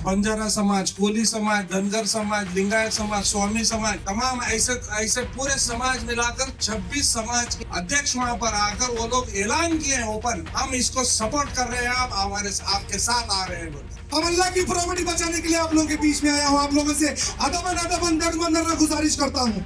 बंजारा समाज, कोली समाज, धनगर समाज, लिंगायत समाज, स्वामी समाज, तमाम ऐसे पूरे समाज मिलाकर 26 समाज के अध्यक्ष वहाँ पर आकर वो लोग ऐलान किए हैं ओपन, हम इसको सपोर्ट कर रहे हैं, आप हमारे आपके साथ आ रहे हैं। हम अल्लाह की प्रॉपर्टी बचाने के लिए आप लोगों के बीच में आया हूँ। आप लोगों से अदबन गुजारिश करता हूँ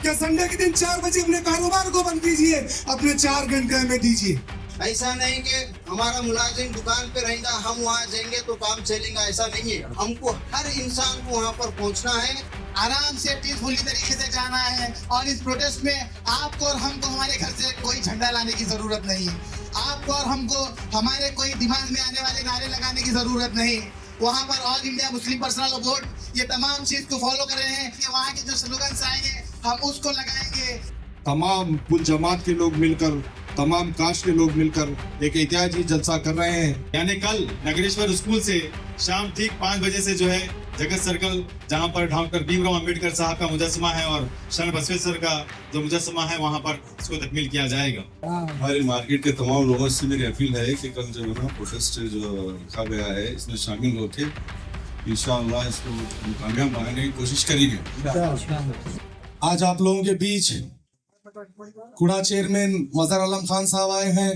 क्या संडे के दिन 4 बजे अपने कारोबार को बंद कीजिए, अपने 4 घंटे हमें दीजिए। ऐसा नहीं कि हमारा मुलाजिम दुकान पे रहेगा, हम वहाँ जाएंगे तो काम चलेगा, ऐसा नहीं है। हमको हर इंसान को वहाँ पर पहुँचना है, आराम से पीसफुली तरीके से जाना है। और इस प्रोटेस्ट में आपको और हमको हमारे घर से कोई झंडा लाने की जरूरत नहीं है। आपको और हमको हमारे कोई दिमाग में आने वाले नारे लगाने की जरूरत नहीं। वहाँ पर all India Muslim personal board ये तमाम चीज को फॉलो कर रहे हैं कि वहाँ के जो स्लोगन्स आएंगे हम उसको लगाएंगे। तमाम कुल जमात के लोग मिलकर, तमाम कास्ट के लोग मिलकर एक ऐतिहासिक जलसा कर रहे हैं। यानी कल नगरेश्वर स्कूल से शाम ठीक 5 बजे से जो है जगत सर्कल, जहां पर डॉक्टर भीमराव अंबेडकर साहब का मुजस्समा है और शरण बसवेश्वर का जो मुजस्समा है वहां पर इसको तकमील किया जाएगा। हमारे मार्केट के तमाम लोगों से मेरी अपील है कि कल जो है ना प्रोटेस्ट जो रखा गया है इसमें शामिल होकर इंशाअल्लाह इसको कामयाब बनाने की कोशिश करेंगे। आज आप लोगों के बीच कुड़ा चेयरमैन मजहर आलम खान साहब आए हैं,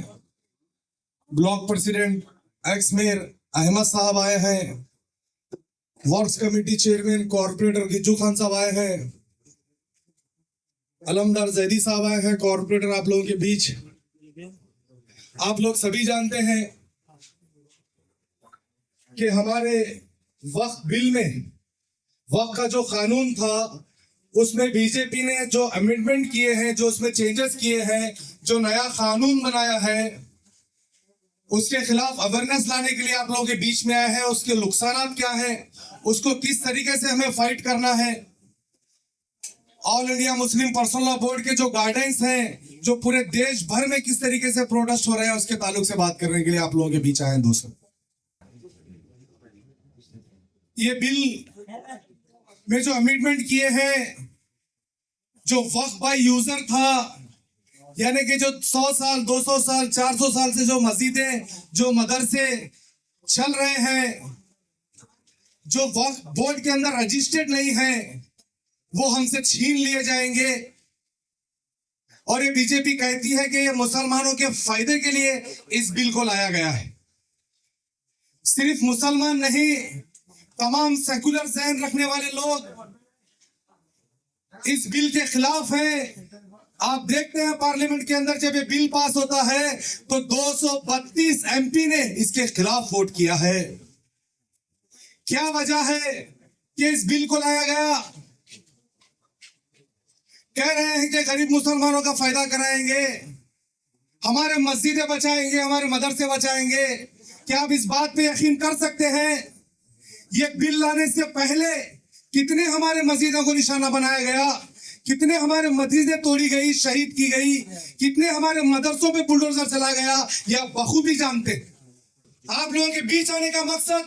block president ex mayor Ahmad साहब आए हैं, works committee chairman corporator Gijju Khan साहब आए हैं, अलमदार जैदी साहब आए हैं कॉर्पोरेटर आप लोगों के बीच। आप लोग सभी जानते हैं कि हमारे वक्फ बिल में वक्फ का जो कानून था उसमें बीजेपी ने जो अमेंडमेंट किए हैं, जो उसमें चेंजेस किए हैं, जो नया कानून बनाया है, उसके खिलाफ अवेयरनेस लाने के लिए आप लोगों के बीच में आए हैं। उसके नुकसान क्या हैं, उसको किस तरीके से हमें फाइट करना है। All India Muslim personal law board के जो गाइडेंस हैं, जो पूरे देश भर में किस तरीके से प्रोटेस्ट हो रहे हैं, उसके ताल्लुक से बात करने के लिए आप लोगों के बीच आए हैं। दोस्तों, ये बिल में जो अमेंडमेंट किए हैं, जो वक्फ बाय यूजर था, यानी कि जो 100 साल 200 साल 400 साल से जो मस्जिदें, जो मदरसे चल रहे हैं, जो वक्फ बोर्ड के अंदर रजिस्टर्ड नहीं है, वो हमसे छीन लिए जाएंगे। और ये बीजेपी कहती है कि ये मुसलमानों के फायदे के लिए इस बिल को लाया गया है। सिर्फ मुसलमान नहीं, तमाम सेकुलर ज़हन रखने वाले लोग इस बिल के खिलाफ हैं। आप देखते हैं पार्लियामेंट के अंदर जब ये बिल पास होता है तो 232 एमपी ने इसके खिलाफ वोट किया है। क्या वजह है कि इस बिल को लाया गया? कह रहे हैं कि गरीब मुसलमानों का फायदा कराएंगे, हमारे मस्जिदें बचाएंगे, हमारे मदरसे बचाएंगे। क्या आप इस बात पे यकीन कर सकते हैं ये बिल लाने से पहले कितने हमारे मस्जिदों को निशाना बनाया गया, कितने हमारे मस्जिदें तोड़ी गई, शहीद की गई, कितने हमारे मदरसों पे बुलडोजर चला गया, यह बखूबी जानते। आप लोगों के बीच आने का मकसद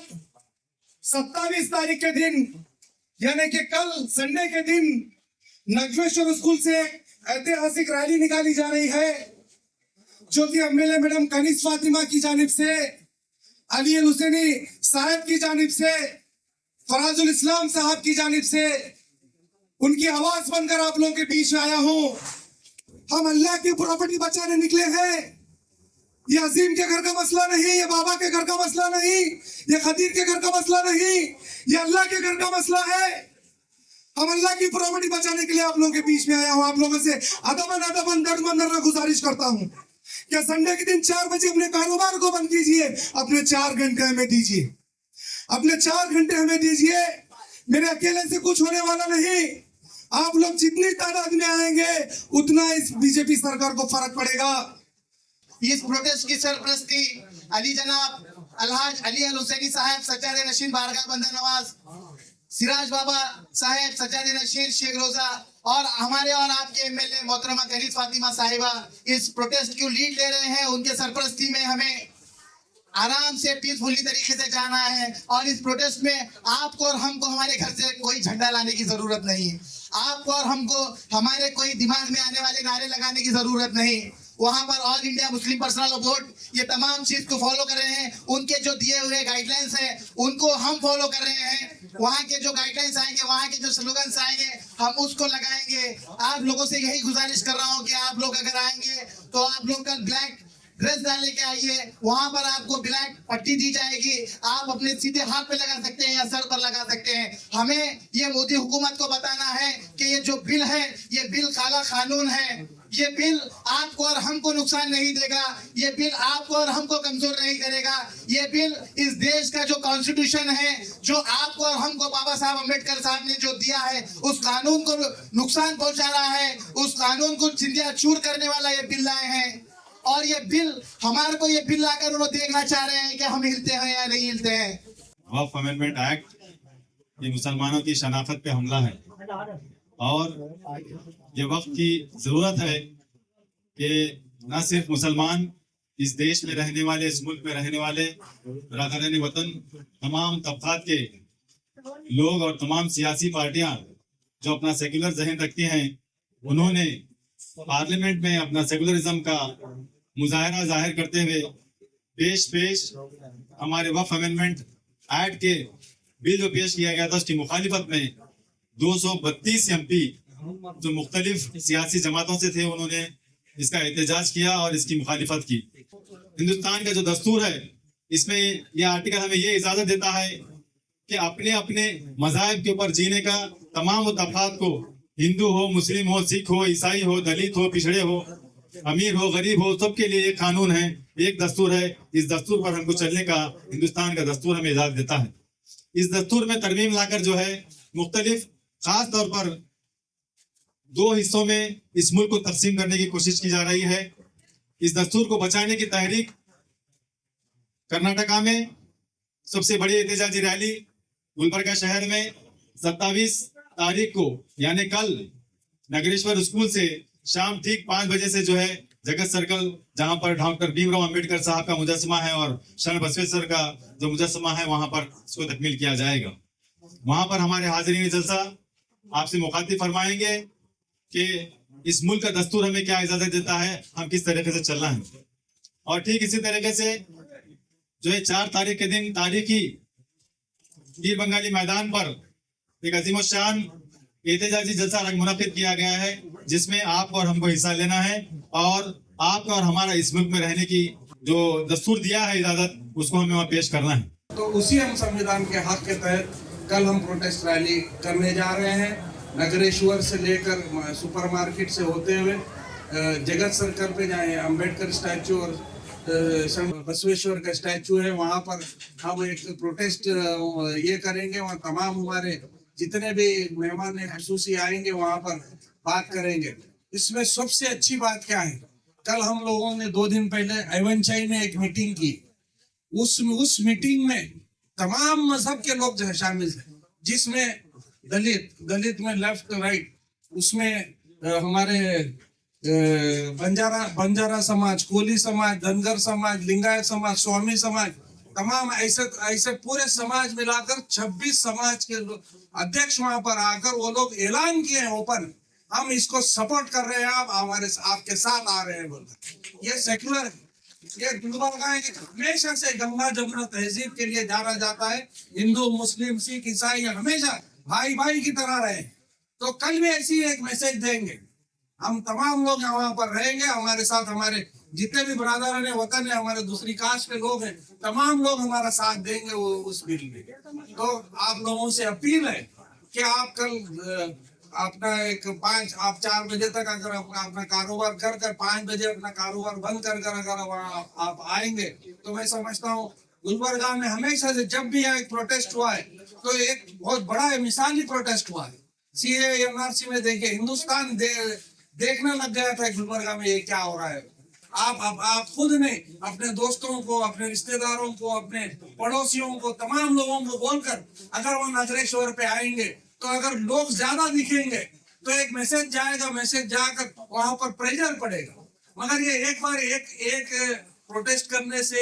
27 तारीख के दिन यानी कि कल संडे के दिन नगरेश्वर स्कूल से ऐतिहासिक रैली निकाली जा रही है, जो कि एमएलए मैडम कनीज फातिमा की जानिब से, अली अल हुसैनी साहब की जानिब से, फराजुल इस्लाम साहब की जानिब से, उनकी आवाज बनकर आप लोगों के बीच में आया हूं। हम अल्लाह की प्रॉपर्टी बचाने निकले हैं। ये अजीम के घर का मसला नहीं, ये बाबा के घर का मसला नहीं, ये खदीर के घर का मसला नहीं, ये अल्लाह के घर का मसला है। हम अल्लाह की प्रॉपर्टी बचाने के लिए आप लोगों के बीच में आया हूं। आप लोगों से अदबन गुजारिश करता हूं क्या संडे के दिन 4 बजे अपने कारोबार को बंद कीजिए, अपने 4 घंटे हमें दीजिए, अपने 4 घंटे हमें दीजिए। मेरे अकेले से कुछ होने वाला नहीं। आप लोग जितनी तादाद में आएंगे उतना इस बीजेपी सरकार को फर्क पड़ेगा। इस प्रोटेस्ट की सरपरस्ती अली जनाब अलहाज अली अल हुसैनी साहब, सज्जाद नशीन बारगाह बंदा नवाज, सिराज बाबा साहब, सज्जाद नशीन शेख रोजा और हमारे और आपके एमएलए मोहतरमा कनीज फातिमा साहिबा इस प्रोटेस्ट की लीड ले रहे हैं। उनके सरपरस्ती में हमें आराम से पीसफुली तरीके से जाना है। और इस प्रोटेस्ट में आपको और हमको हमारे घर से कोई झंडा लाने की जरूरत नहीं। आपको और हमको हमारे कोई दिमाग में आने वाले नारे लगाने की जरूरत नहीं। वहां पर all India Muslim personal board ये तमाम चीज को फॉलो कर रहे हैं। उनके जो दिए हुए गाइडलाइंस है उनको हम फॉलो कर रहे हैं। वहां के जो गाइडलाइंस आएंगे, वहां के जो स्लोगन्स आएंगे, हम उसको लगाएंगे। आप लोगों से यही गुजारिश कर रहा हूं कि आप लोग अगर आएंगे तो आप लोग कल ब्लैक ड्रेस डाल के आइए। वहां पर आपको ब्लैक पट्टी दी जाएगी, आप अपने सीधे हाथ पे लगा सकते हैं या सर पर लगा सकते हैं। हमें ये मोदी हुकूमत को बताना है कि ये जो बिल है ये बिल काला कानून है। ये बिल आपको और हमको नुकसान नहीं देगा, ये बिल आपको और हमको कमजोर नहीं करेगा। ये बिल इस देश का जो कॉन्स्टिट्यूशन है, जो आपको और हमको बाबा साहब अम्बेडकर साहब ने जो दिया है, उस कानून को नुकसान पहुंचा रहा है। उस कानून को चिंदिया चूर करने वाला ये बिल लाए हैं। और ये बिल हमारे को ये बिल लाकर उन्होंने देखना चाह रहे हैं कि हम हिलते हैं या नहीं हिलते हैं। वक्फ अमेंडमेंट एक्ट ये मुसलमानों की शनाख्त पे हमला है और ये वक्त की जरूरत है कि न सिर्फ मुसलमान इस देश में रहने वाले, इस मुल्क में रहने वाले बरादरान वतन, तमाम तबकात के लोग और तमाम सियासी पार्टियां जो अपना सेकुलर जहन रखती हैं, उन्होंने पार्लियामेंट में अपना सेकुलरिज्म का मुजाहरा जाहिर करते हुए पेश हमारे वक्फ अमेंडमेंट एक्ट के बिल जो पेश किया गया था उसकी मुखालिफत में 232 एमपी जो मुख्तलिफ सियासी जमातों से थे, उन्होंने इसका एहतजाज किया और इसकी मुखालिफत की। हिंदुस्तान का जो दस्तूर है इसमें यह आर्टिकल हमें ये इजाजत देता है कि अपने अपने मज़ाहिब के ऊपर जीने का तमाम तबकात को, हिंदू हो, मुस्लिम हो, सिख हो, ईसाई हो, दलित हो, पिछड़े हो, अमीर हो, गरीब हो, सबके लिए एक कानून है, एक दस्तूर है। इस दस्तूर पर हमको चलने का हिंदुस्तान का दस्तूर हमें इजाजत देता है। इस दस्तूर में तरमीम लाकर जो है मुख्तलिफ खास तौर पर 2 हिस्सों में इस मुल्क को तकसीम करने की कोशिश की जा रही है। इस दस्तूर को बचाने की तहरीक कर्नाटका में सबसे बड़ी एहतजाजी रैली गुलबर्गा शहर में 27 तारीख को यानी कल नगरेश्वर स्कूल से शाम ठीक 5 बजे से जो है जगत सर्कल, जहां पर डॉक्टर भीमराव अंबेडकर साहब का मुजस्समा है और शरण बसवेश्वर का जो मुजस्समा है, वहां पर इसको तकमील किया जाएगा। वहां पर हमारे हाजिरीन जलसा आपसे मुखातिब फरमाएंगे कि इस मुल्क का दस्तूर हमें क्या इजाजत देता है, हम किस तरीके से चलना है। और ठीक इसी तरीके से जो है 4 तारीख के दिन तारीखी पीर बंगाली मैदान पर एक अजीम शान एहतजाजी जलसा मुनक्किद किया गया है, जिसमें आप और हमको हिस्सा लेना है और आपका और हमारा इस मुल्क में रहने की जो दस्तूर दिया है इजाजत, उसको हमें वहाँ पेश करना है। तो उसी हम संविधान के हक के तहत कल हम प्रोटेस्ट रैली करने जा रहे हैं। नगरेश्वर से लेकर सुपरमार्केट से होते हुए जगत सर्कल पे जाए, अंबेडकर स्टैचू और बसवेश्वर का स्टैचू है, वहाँ पर हम एक प्रोटेस्ट ये करेंगे। वहाँ तमाम हमारे जितने भी मेहमान खुसूसी आएंगे वहाँ पर बात करेंगे। इसमें सबसे अच्छी बात क्या है, कल हम लोगों ने 2 दिन पहले एवनचाई में एक मीटिंग की। उस मीटिंग में तमाम मजहब के लोग जो है शामिल थे, जिसमें दलित में लेफ्ट राइट, उसमें हमारे बंजारा समाज, कोली समाज, धनगर समाज, लिंगायत समाज, स्वामी समाज, तमाम ऐसे पूरे समाज मिलाकर 26 समाज के अध्यक्ष वहां पर आकर वो लोग ऐलान किए हैं ओपन, हम इसको सपोर्ट कर रहे हैं, आप आपके साथ आ रहे हैं बोलकर। ये सेक्युलर है। ये गुलबर्गा हमेशा से गंगा जमुना तहजीब के लिए जाना जाता है। हिंदू, मुस्लिम, सिख, ईसाई हमेशा भाई भाई की तरह रहे। तो कल भी ऐसी एक मैसेज देंगे। हम तमाम लोग वहां पर रहेंगे, हमारे साथ हमारे जितने भी बरादरान वतन है, हमारे दूसरी कास्ट के लोग हैं, तमाम लोग हमारा साथ देंगे वो उस बिल में। तो आप लोगों से अपील है कि आप कल अपना आप 4 बजे तक अगर अपना कारोबार कर 5 बजे अपना कारोबार बंद कर अगर वहाँ आप आएंगे, तो मैं समझता हूँ गुलबर्गा में हमेशा से जब भी एक प्रोटेस्ट हुआ है तो एक बहुत बड़ा मिसाली प्रोटेस्ट हुआ है। सीए एनआरसी में देखिए, हिंदुस्तान देखने लग गया था गुलबर्गा में ये क्या हो रहा है। आप खुद ने अपने दोस्तों को, अपने रिश्तेदारों को, अपने पड़ोसियों को, तमाम लोगों को बोलकर अगर वो नगरेश्वर पे आएंगे तो अगर लोग ज्यादा दिखेंगे तो एक मैसेज जाएगा, मैसेज जाकर वहां पर प्रेशर पड़ेगा। मगर ये एक बार एक प्रोटेस्ट करने से,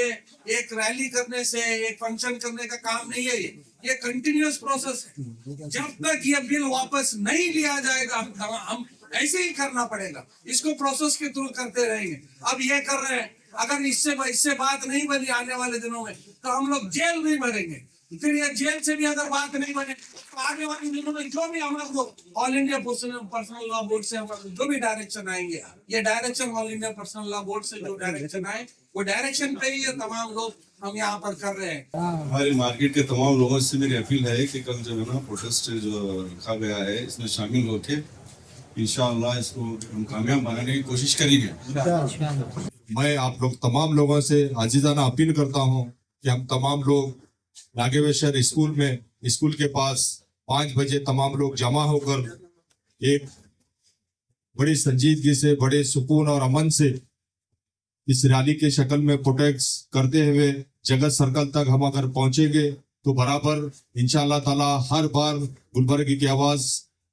एक रैली करने से, एक फंक्शन करने का काम नहीं है। ये कंटिन्यूअस प्रोसेस है। जब तक ये बिल वापस नहीं लिया जाएगा हम ऐसे ही करना पड़ेगा, इसको प्रोसेस के थ्रू करते रहेंगे। अब ये कर रहे हैं, अगर इससे बात नहीं बनी आने वाले दिनों में तो हम लोग जेल भी भरेंगे। फिर ये जेल से भी अगर बात नहीं बने तो आगे वाले दिनों में जो भी हमारे को all India personal law board से हमारे जो भी डायरेक्शन आएंगे, ये direction all India personal law board से जो डायरेक्शन आए वो डायरेक्शन पे ही ये तमाम लोग हम यहाँ पर कर रहे हैं। हमारे मार्केट के तमाम लोगों से मेरी अपील है कि कल जो है ना प्रोटेस्ट जो रखा गया है इसमें शामिल होके इंशाअल्लाह इसको हम कामयाब बनाने की कोशिश करेंगे। मैं आप लोग तमाम लोगों से आजीजाना अपील करता हूं कि हम तमाम लोग नागेश्वर स्कूल के पास 5 बजे तमाम लोग जमा होकर एक बड़ी संजीदगी से, बड़े सुकून और अमन से इस रैली के शक्ल में प्रोटेस्ट करते हुए जगत सर्कल तक हम अगर पहुंचेंगे तो बराबर इंशाअल्लाह ताला हर बार गुलबर्ग की आवाज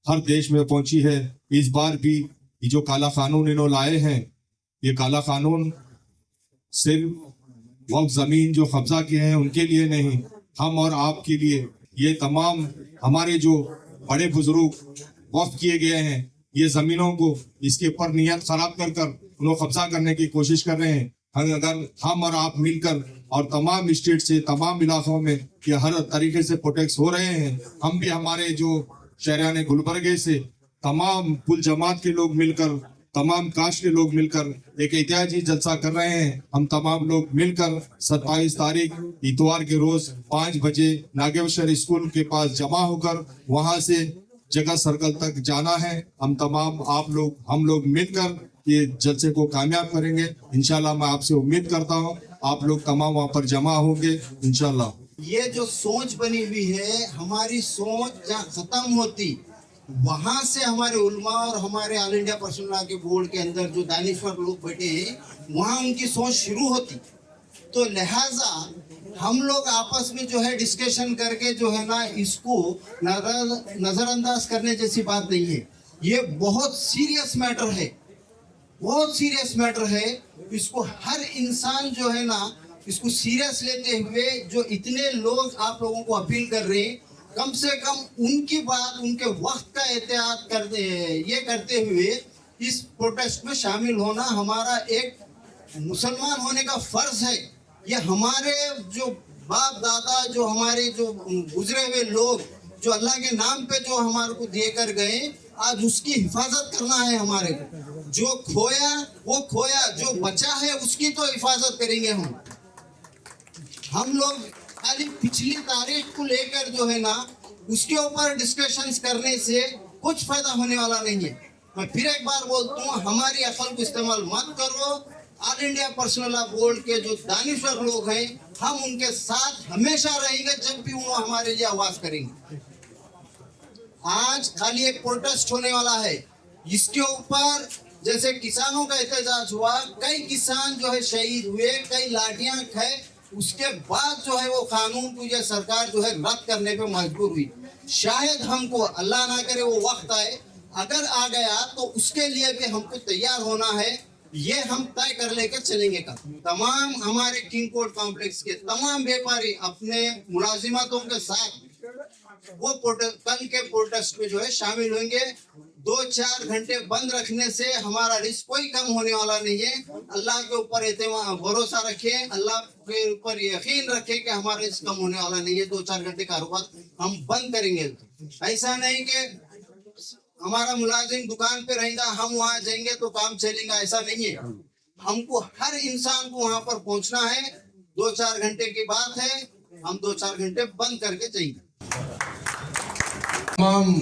हर देश में पहुंची है। इस बार भी ये जो काला कानून इन्होंने लाए हैं, ये काला कानून सिर्फ वक्फ जमीन जो कब्जा किए हैं उनके लिए नहीं, हम और आपके लिए, ये तमाम हमारे जो बड़े बुजुर्ग वक्फ किए गए हैं ये जमीनों को इसके ऊपर नियत खराब कर उन्हें कब्जा करने की कोशिश कर रहे हैं। अगर हम और आप मिलकर और तमाम स्टेट से, तमाम इलाकों में ये हर तरीके से प्रोटेक्ट हो रहे हैं, हम भी हमारे जो शहरान गुलबर्गे से तमाम कुल जमात के लोग मिलकर, तमाम कास्ट के लोग मिलकर एक एहतियाजी जलसा कर रहे हैं। हम तमाम लोग मिलकर 27 तारीख इतवार के रोज 5 बजे नागेश्वर स्कूल के पास जमा होकर वहां से जगत सर्कल तक जाना है। हम लोग मिलकर ये जलसे को कामयाब करेंगे इंशाल्लाह। मैं आपसे उम्मीद करता हूँ आप लोग तमाम वहाँ पर जमा होंगे इंशाल्लाह। ये जो सोच बनी हुई है, हमारी सोच जहाँ खत्म होती वहां से हमारे उलमा और हमारे ऑल इंडिया पर्सनल लॉ के बोर्ड के अंदर जो दानिश्वर लोग बैठे हैं वहाँ उनकी सोच शुरू होती। तो लिहाजा हम लोग आपस में जो है डिस्कशन करके जो है ना इसको नजरअंदाज करने जैसी बात नहीं है। ये बहुत सीरियस मैटर है, बहुत सीरियस मैटर है। इसको हर इंसान जो है ना इसको सीरियस लेते हुए जो इतने लोग आप लोगों को अपील कर रहे हैं, कम से कम उनकी बात, उनके वक्त का एहतियात करते हुए इस प्रोटेस्ट में शामिल होना हमारा एक मुसलमान होने का फर्ज है। ये हमारे जो बाप दादा, जो हमारे जो गुजरे हुए लोग जो अल्लाह के नाम पे जो हमारे को दे कर गए, आज उसकी हिफाजत करना है हमारे को। जो खोया वो खोया, जो बचा है उसकी तो हिफाजत करेंगे हम लोग खाली पिछली तारीख को लेकर जो है ना उसके ऊपर डिस्कशंस करने से कुछ फायदा होने वाला नहीं है। मैं फिर एक बार बोलता हूँ, हमारी अकल को इस्तेमाल मत करो। All India personal law board के जो दानिश्वर लोग हैं हम उनके साथ हमेशा रहेंगे जब भी वो हमारे लिए आवाज करेंगे। आज खाली एक प्रोटेस्ट होने वाला है, इसके ऊपर जैसे किसानों का एहतजाज हुआ, कई किसान जो है शहीद हुए, कई लाठियां खाए, उसके बाद जो है वो कानून को ये सरकार जो है रद्द करने पे मजबूर हुई। शायद हमको अल्लाह ना करे वो वक्त आए, अगर आ गया तो उसके लिए भी हमको तैयार होना है। ये हम तय कर लेकर चलेंगे। तमाम हमारे किंग कोर्ट कॉम्प्लेक्स के तमाम व्यापारी अपने मुलाजिमतों के साथ वो कल के प्रोटेस्ट में जो है शामिल होंगे। 2-4 घंटे बंद रखने से हमारा रिस्क कोई कम होने वाला नहीं है। अल्लाह के ऊपर भरोसा रखें, अल्लाह के ऊपर यकीन रखें कि हमारा रिस्क कम होने वाला नहीं है। 2-4 घंटे कारोबार हम बंद करेंगे। ऐसा नहीं कि हमारा मुलाजिम दुकान पे रहेगा, हम वहाँ जाएंगे तो काम चलेगा, ऐसा नहीं है। हमको हर इंसान को वहाँ पर पहुँचना है। 2-4 घंटे की बात है, हम 2-4 घंटे बंद करके जाएंगे। तमाम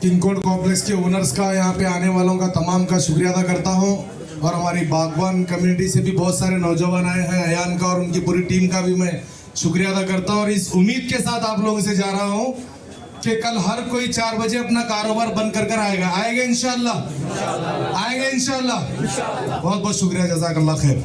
किंग कोर्ट कॉम्प्लेक्स के ओनर्स का, यहाँ पे आने वालों का तमाम का शुक्रिया अदा करता हूँ। और हमारी बागवान कम्युनिटी से भी बहुत सारे नौजवान आए हैं, अयान का और उनकी पूरी टीम का भी मैं शुक्रिया अदा करता हूँ। और इस उम्मीद के साथ आप लोगों से जा रहा हूँ कि कल हर कोई 4 बजे अपना कारोबार बंद कर आएगा इंशाल्लाह, आएंगे इंशाल्लाह। बहुत बहुत शुक्रिया, जज़ाकल्लाह खैर।